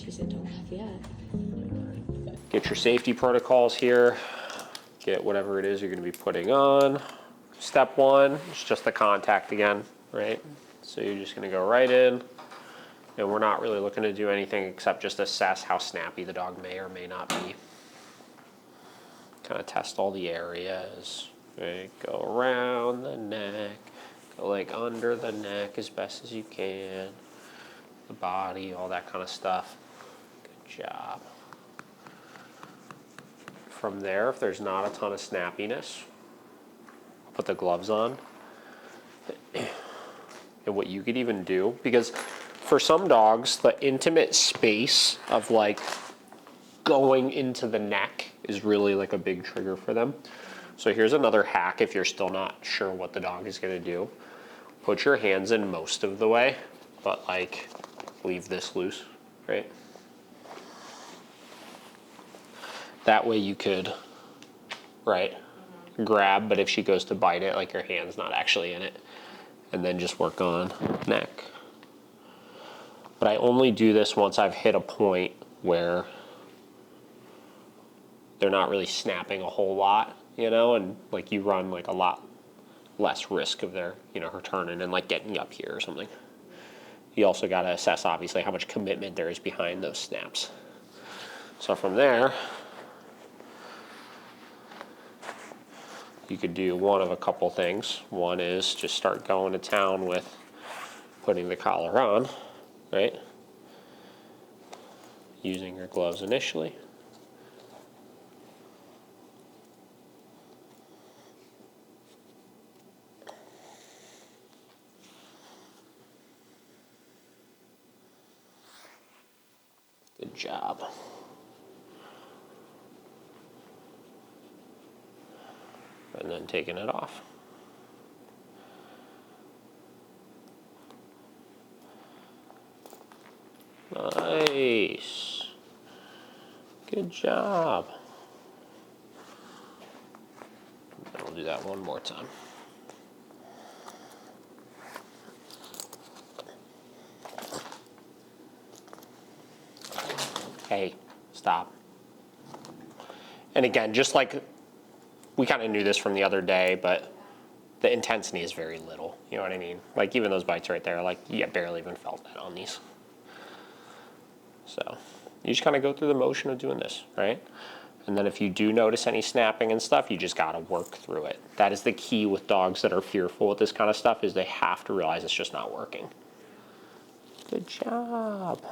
She said, don't laugh yet. Get your safety protocols here. Get whatever it is you're going to be putting on. Step one is just the contact again, right? So you're just going to go right in. And we're not really looking to do anything except just assess how snappy the dog may or may not be. Kind of test all the areas. Right? Go around the neck. Go like under the neck as best as you can. The body, all that kind of stuff. Good job. From there, if there's not a ton of snappiness, I'll put the gloves on. And what you could even do, because for some dogs, the intimate space of like going into the neck is really like a big trigger for them. So here's another hack if you're still not sure what the dog is going to do. Put your hands in most of the way, but like leave this loose, right? That way you could, right, grab, but if she goes to bite it, like your hand's not actually in it. And then just work on neck. But I only do this once I've hit a point where they're not really snapping a whole lot, you know, and like you run like a lot less risk of their, you know, her turning and like getting up here or something. You also got to assess obviously how much commitment there is behind those snaps. So from there, you could do one of a couple things. One is just start going to town with putting the collar on, right? Using your gloves initially. Good job. And then taking it off. Nice. Good job. And we'll do that one more time. Hey, stop. And again, just like we kind of knew this from the other day, but the intensity is very little. You know what I mean? Like even those bites right there, like you barely even felt that on these. So you just kind of go through the motion of doing this, right? And then if you do notice any snapping and stuff, you just got to work through it. That is the key with dogs that are fearful with this kind of stuff, is they have to realize it's just not working. Good job.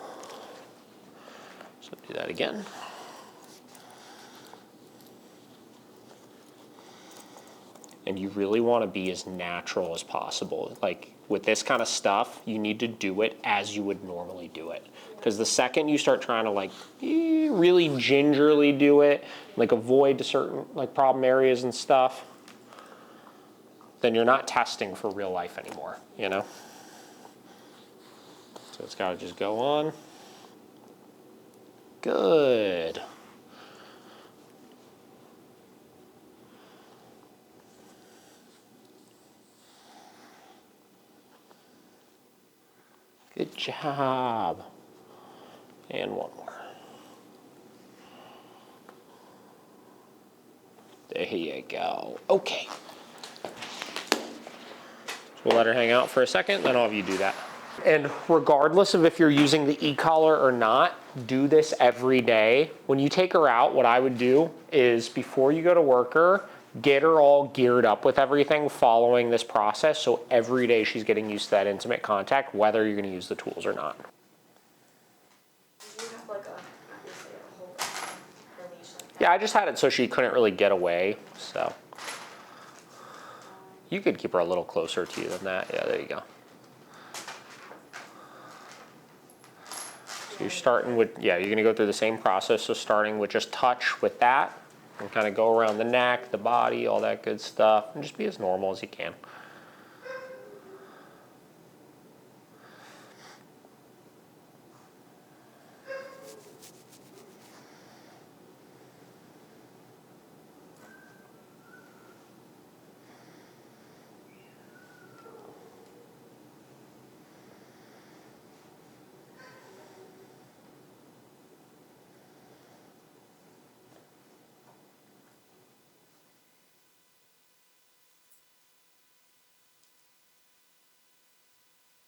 So do that again. And you really want to be as natural as possible. Like with this kind of stuff, you need to do it as you would normally do it. Because the second you start trying to like really gingerly do it, like avoid certain like problem areas and stuff, then you're not testing for real life anymore, you know? So it's got to just go on. Good. Good job. And one more. There you go. Okay. So we'll let her hang out for a second, then I'll have you do that. And regardless of if you're using the e-collar or not, do this every day. When you take her out, what I would do is before you go to work her, get her all geared up with everything following this process, so every day she's getting used to that intimate contact, whether you're going to use the tools or not. Do you have like obviously a whole leash like that? Yeah, I just had it so she couldn't really get away, so. You could keep her a little closer to you than that. Yeah, there you go. So you're starting with, yeah, you're gonna go through the same process, so starting with just touch with that, and kind of go around the neck, the body, all that good stuff, and just be as normal as you can.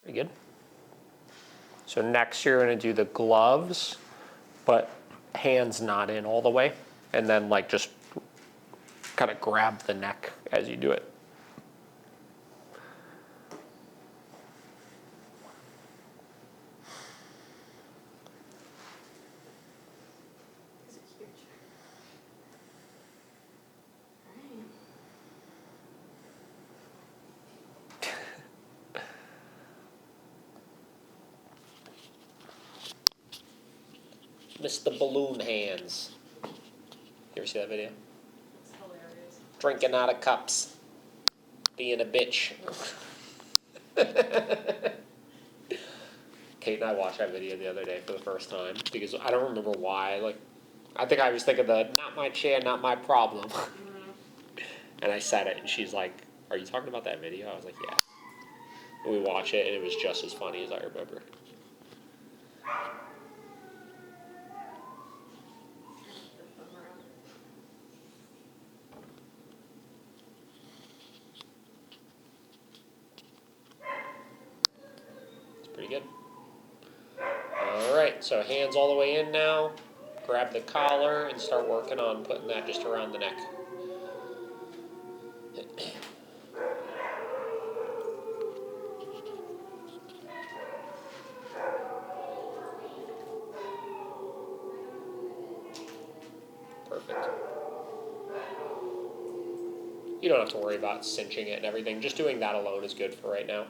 Very good. So next you're gonna do the gloves, but hands not in all the way. And then like just kind of grab the neck as you do it. These are huge. Alright. Mr. Balloon Hands. You ever see that video? It's hilarious. Drinking out of cups. Being a bitch. Kate and I watched that video the other day for the first time because I don't remember why. Like, I think I was thinking the "not my chair, not my problem," and I said it, and she's like, "Are you talking about that video?" I was like, "Yeah." And we watch it, and it was just as funny as I remember. The thumb around it. It's pretty good. All right, so hands all the way in now. Grab the collar and start working on putting that just around the neck. Perfect. You don't have to worry about cinching it and everything. Just doing that alone is good for right now.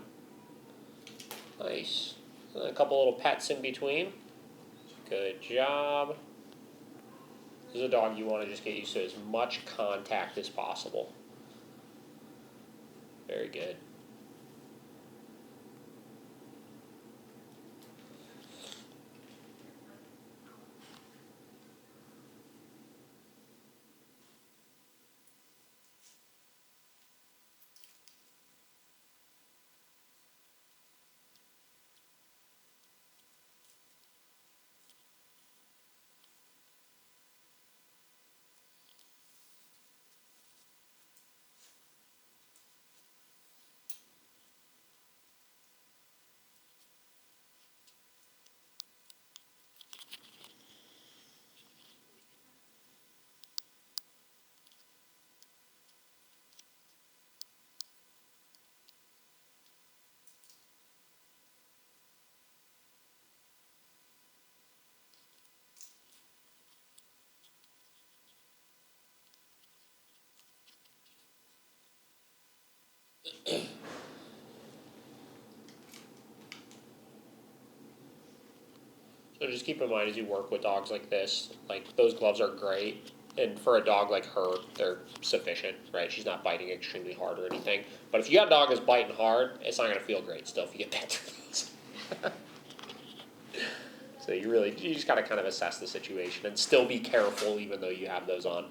Nice. And a couple little pets in between. Good job. This is a dog you want to just get used to as much contact as possible. Very good. So just keep in mind as you work with dogs like this, like those gloves are great. And for a dog like her, they're sufficient, right? She's not biting extremely hard or anything. But if you got a dog that's biting hard, it's not going to feel great still if you get bit through those. So you just got to kind of assess the situation and still be careful even though you have those on.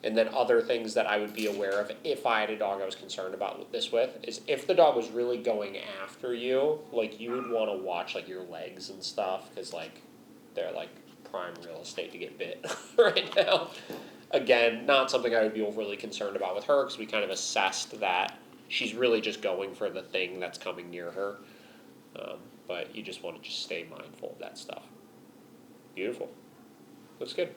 And then other things that I would be aware of if I had a dog I was concerned about this with is if the dog was really going after you, like you would want to watch like your legs and stuff because like they're like prime real estate to get bit right now. Again, not something I would be overly concerned about with her because we kind of assessed that she's really just going for the thing that's coming near her. But you just want to just stay mindful of that stuff. Beautiful. Looks good.